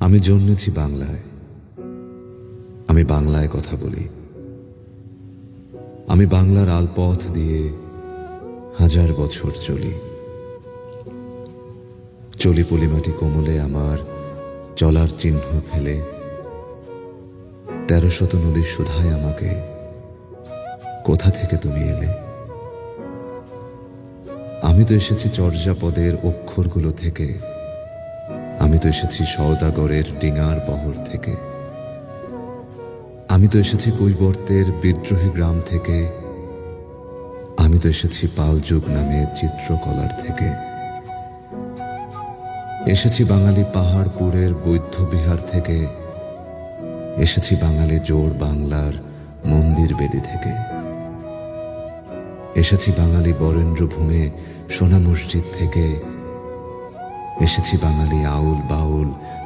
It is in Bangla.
আমি জন্মেছি বাংলায়, আমি বাংলায় কথা বলি। আমি বাংলার আলপথ দিয়ে হাজার বছর চলি। চলি পলিমাটি কোমলে আমার চলার চিহ্ন ফেলে। ১৩০০ নদীর সুধায় আমাকে কোথা থেকে তুমি এলে। আমি তো এসেছি চর্যাপদের অক্ষরগুলো থেকে, আমি তো এসেছি সওদাগরের ডিঙার বহর থেকে, আমি তো এসেছি কৈবর্তের বিদ্রোহী গ্রাম থেকে, আমি তো এসেছি পালযুগ নামে চিত্রকলার থেকে, এসেছি বাঙালি পাহাড়পুরের বৌদ্ধ বিহার থেকে, এসেছি বাঙালি জোড় বাংলার মন্দির বেদি থেকে, এসেছি বাঙালি বরেন্দ্র ভূমে সোনা মসজিদ থেকে, এসেছি বাঙালি আউল বাউল